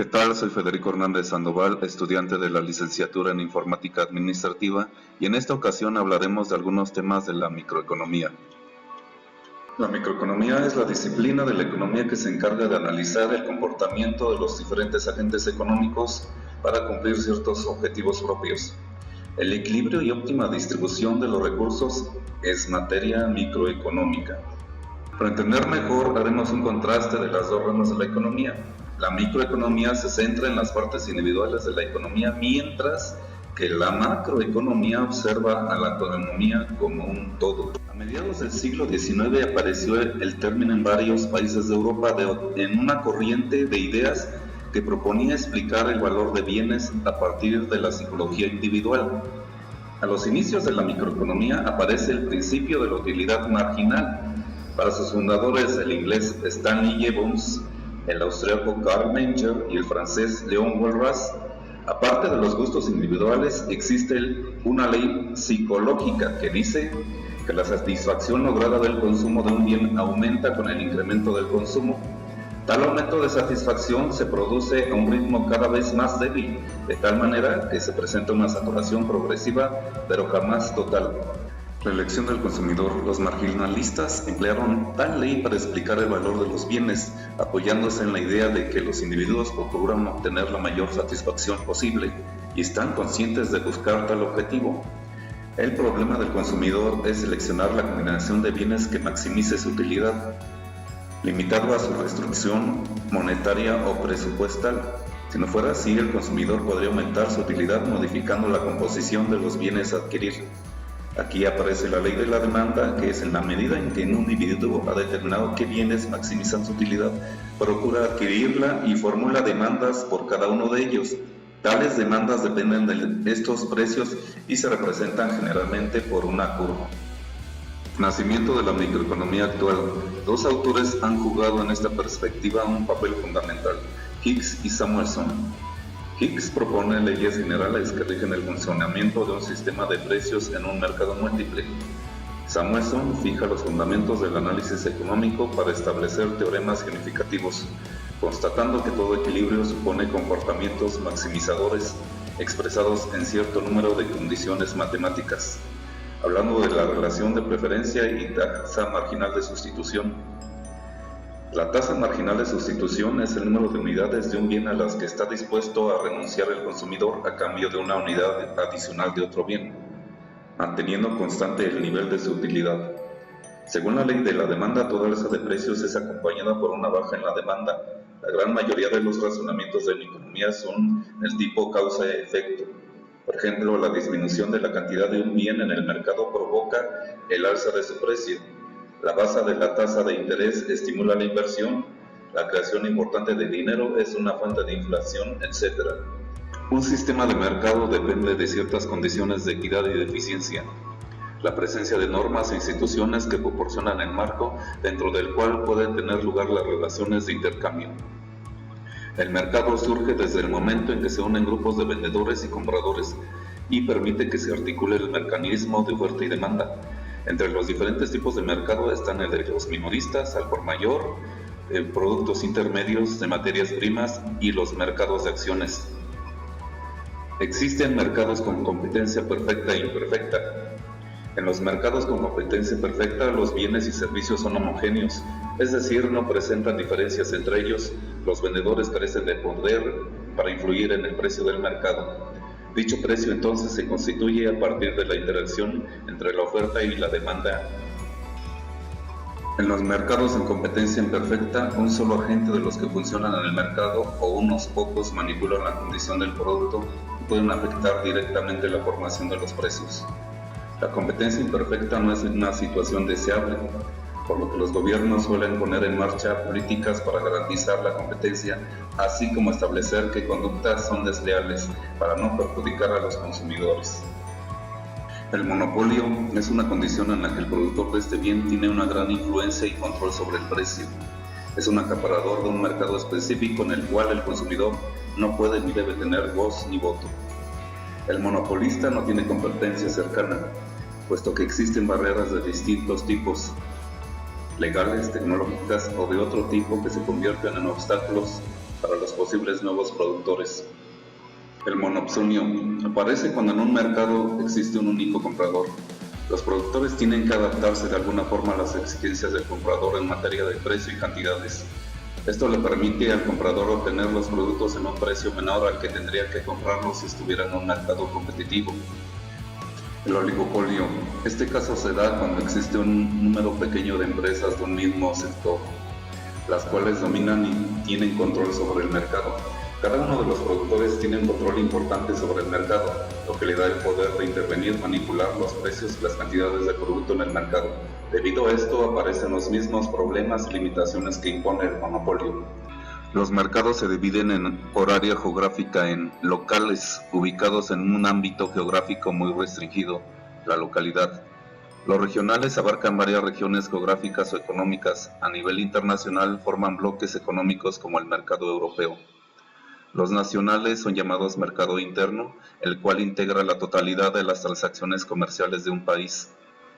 ¿Qué tal? Soy Federico Hernández Sandoval, estudiante de la licenciatura en Informática Administrativa, y en esta ocasión hablaremos de algunos temas de la microeconomía. La microeconomía es la disciplina de la economía que se encarga de analizar el comportamiento de los diferentes agentes económicos para cumplir ciertos objetivos propios. El equilibrio y óptima distribución de los recursos es materia microeconómica. Para entender mejor, haremos un contraste de las dos ramas de la economía. La microeconomía se centra en las partes individuales de la economía, mientras que la macroeconomía observa a la economía como un todo. A mediados del siglo XIX apareció el término en varios países de Europa en una corriente de ideas que proponía explicar el valor de bienes a partir de la psicología individual. A los inicios de la microeconomía aparece el principio de la utilidad marginal. Para sus fundadores, el inglés Stanley Jevons, el austriaco Karl Menger y el francés Léon Walras, aparte de los gustos individuales, existe una ley psicológica que dice que la satisfacción lograda del consumo de un bien aumenta con el incremento del consumo. Tal aumento de satisfacción se produce a un ritmo cada vez más débil, de tal manera que se presenta una saturación progresiva, pero jamás total. La elección del consumidor. Los marginalistas emplearon tal ley para explicar el valor de los bienes, apoyándose en la idea de que los individuos procuran obtener la mayor satisfacción posible y están conscientes de buscar tal objetivo. El problema del consumidor es seleccionar la combinación de bienes que maximice su utilidad, limitado a su restricción monetaria o presupuestal. Si no fuera así, el consumidor podría aumentar su utilidad modificando la composición de los bienes a adquirir. Aquí aparece la ley de la demanda, que es en la medida en que un individuo ha determinado qué bienes maximizan su utilidad, procura adquirirla y formula demandas por cada uno de ellos. Tales demandas dependen de estos precios y se representan generalmente por una curva. Nacimiento de la microeconomía actual. Dos autores han jugado en esta perspectiva un papel fundamental, Hicks y Samuelson. Hicks propone leyes generales que rigen el funcionamiento de un sistema de precios en un mercado múltiple. Samuelson fija los fundamentos del análisis económico para establecer teoremas significativos, constatando que todo equilibrio supone comportamientos maximizadores expresados en cierto número de condiciones matemáticas, hablando de la relación de preferencia y tasa marginal de sustitución. La tasa marginal de sustitución es el número de unidades de un bien a las que está dispuesto a renunciar el consumidor a cambio de una unidad adicional de otro bien, manteniendo constante el nivel de su utilidad. Según la ley de la demanda, toda alza de precios es acompañada por una baja en la demanda. La gran mayoría de los razonamientos de la economía son del tipo causa-efecto. Por ejemplo, la disminución de la cantidad de un bien en el mercado provoca el alza de su precio. La baja de la tasa de interés estimula la inversión, la creación importante de dinero es una fuente de inflación, etc. Un sistema de mercado depende de ciertas condiciones de equidad y de eficiencia. La presencia de normas e instituciones que proporcionan el marco dentro del cual pueden tener lugar las relaciones de intercambio. El mercado surge desde el momento en que se unen grupos de vendedores y compradores y permite que se articule el mecanismo de oferta y demanda. Entre los diferentes tipos de mercado están el de los minoristas, al por mayor, productos intermedios de materias primas y los mercados de acciones. Existen mercados con competencia perfecta e imperfecta. En los mercados con competencia perfecta, los bienes y servicios son homogéneos, es decir, no presentan diferencias entre ellos. Los vendedores carecen de poder para influir en el precio del mercado. Dicho precio entonces se constituye a partir de la interacción entre la oferta y la demanda. En los mercados en competencia imperfecta, un solo agente de los que funcionan en el mercado o unos pocos manipulan la condición del producto y pueden afectar directamente la formación de los precios. La competencia imperfecta no es una situación deseable, por lo que los gobiernos suelen poner en marcha políticas para garantizar la competencia, así como establecer qué conductas son desleales para no perjudicar a los consumidores. El monopolio es una condición en la que el productor de este bien tiene una gran influencia y control sobre el precio. Es un acaparador de un mercado específico en el cual el consumidor no puede ni debe tener voz ni voto. El monopolista no tiene competencia cercana, puesto que existen barreras de distintos tipos, legales, tecnológicas o de otro tipo que se convierten en obstáculos para los posibles nuevos productores. El monopsonio aparece cuando en un mercado existe un único comprador. Los productores tienen que adaptarse de alguna forma a las exigencias del comprador en materia de precio y cantidades. Esto le permite al comprador obtener los productos en un precio menor al que tendría que comprarlos si estuviera en un mercado competitivo. El oligopolio. Este caso se da cuando existe un número pequeño de empresas de un mismo sector, las cuales dominan y tienen control sobre el mercado. Cada uno de los productores tiene un control importante sobre el mercado, lo que le da el poder de intervenir, manipular los precios y las cantidades de producto en el mercado. Debido a esto aparecen los mismos problemas y limitaciones que impone el monopolio. Los mercados se dividen por área geográfica en locales, ubicados en un ámbito geográfico muy restringido, la localidad. Los regionales abarcan varias regiones geográficas o económicas. A nivel internacional forman bloques económicos como el mercado europeo. Los nacionales son llamados mercado interno, el cual integra la totalidad de las transacciones comerciales de un país.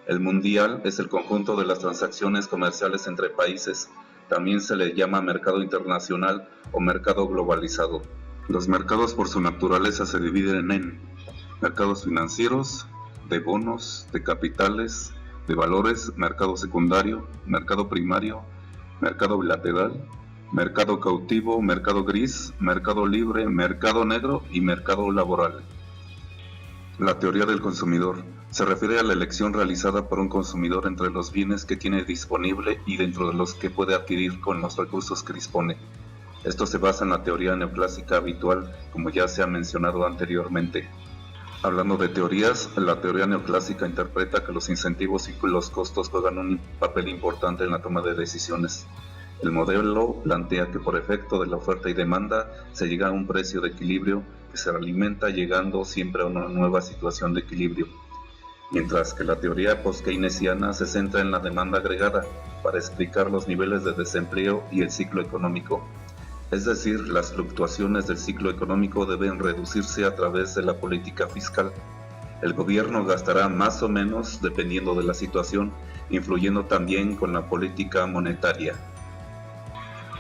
El mundial es el conjunto de las transacciones comerciales entre países. También se le llama mercado internacional o mercado globalizado. Los mercados por su naturaleza se dividen en mercados financieros, de bonos, de capitales, de valores, mercado secundario, mercado primario, mercado bilateral, mercado cautivo, mercado gris, mercado libre, mercado negro y mercado laboral. La teoría del consumidor se refiere a la elección realizada por un consumidor entre los bienes que tiene disponible y dentro de los que puede adquirir con los recursos que dispone. Esto se basa en la teoría neoclásica habitual, como ya se ha mencionado anteriormente. Hablando de teorías, la teoría neoclásica interpreta que los incentivos y los costos juegan un papel importante en la toma de decisiones. El modelo plantea que por efecto de la oferta y demanda se llega a un precio de equilibrio que se alimenta llegando siempre a una nueva situación de equilibrio, mientras que la teoría post-keynesiana se centra en la demanda agregada para explicar los niveles de desempleo y el ciclo económico. Es decir, las fluctuaciones del ciclo económico deben reducirse a través de la política fiscal. El gobierno gastará más o menos dependiendo de la situación, influyendo también con la política monetaria.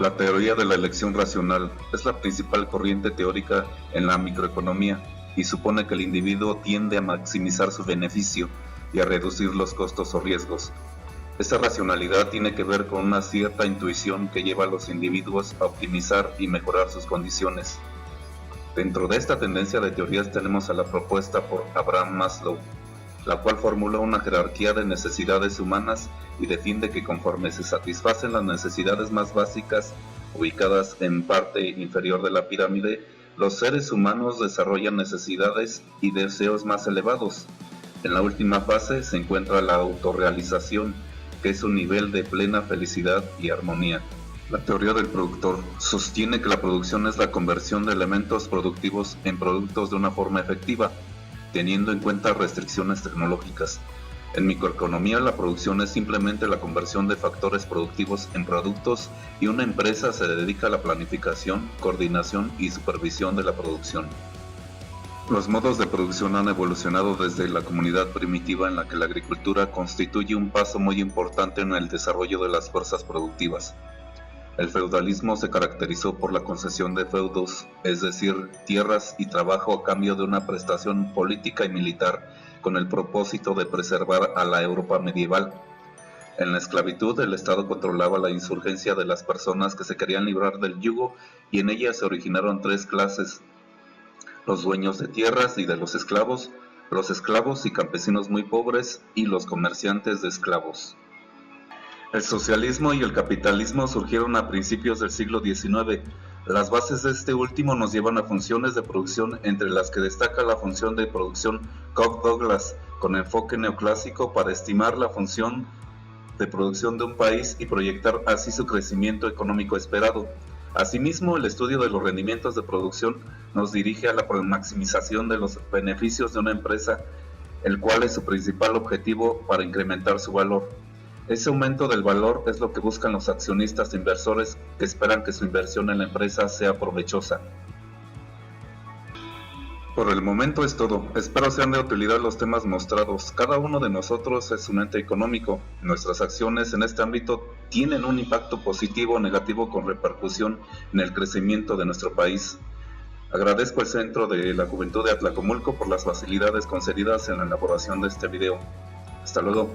La teoría de la elección racional es la principal corriente teórica en la microeconomía y supone que el individuo tiende a maximizar su beneficio y a reducir los costos o riesgos. Esta racionalidad tiene que ver con una cierta intuición que lleva a los individuos a optimizar y mejorar sus condiciones. Dentro de esta tendencia de teorías tenemos a la propuesta por Abraham Maslow, la cual formula una jerarquía de necesidades humanas y defiende que conforme se satisfacen las necesidades más básicas, ubicadas en parte inferior de la pirámide, los seres humanos desarrollan necesidades y deseos más elevados. En la última fase se encuentra la autorrealización, que es un nivel de plena felicidad y armonía. La teoría del productor sostiene que la producción es la conversión de elementos productivos en productos de una forma efectiva, teniendo en cuenta restricciones tecnológicas. En microeconomía, la producción es simplemente la conversión de factores productivos en productos y una empresa se dedica a la planificación, coordinación y supervisión de la producción. Los modos de producción han evolucionado desde la comunidad primitiva en la que la agricultura constituye un paso muy importante en el desarrollo de las fuerzas productivas. El feudalismo se caracterizó por la concesión de feudos, es decir, tierras y trabajo a cambio de una prestación política y militar, con el propósito de preservar a la Europa medieval. En la esclavitud, el Estado controlaba la insurgencia de las personas que se querían librar del yugo y en ella se originaron tres clases: los dueños de tierras y de los esclavos y campesinos muy pobres y los comerciantes de esclavos. El socialismo y el capitalismo surgieron a principios del siglo XIX. Las bases de este último nos llevan a funciones de producción, entre las que destaca la función de producción Coke-Douglas, con enfoque neoclásico para estimar la función de producción de un país y proyectar así su crecimiento económico esperado. Asimismo, el estudio de los rendimientos de producción nos dirige a la maximización de los beneficios de una empresa, el cual es su principal objetivo para incrementar su valor. Ese aumento del valor es lo que buscan los accionistas e inversores que esperan que su inversión en la empresa sea provechosa. Por el momento es todo. Espero sean de utilidad los temas mostrados. Cada uno de nosotros es un ente económico. Nuestras acciones en este ámbito tienen un impacto positivo o negativo con repercusión en el crecimiento de nuestro país. Agradezco al Centro de la Juventud de Atlacomulco por las facilidades concedidas en la elaboración de este video. Hasta luego.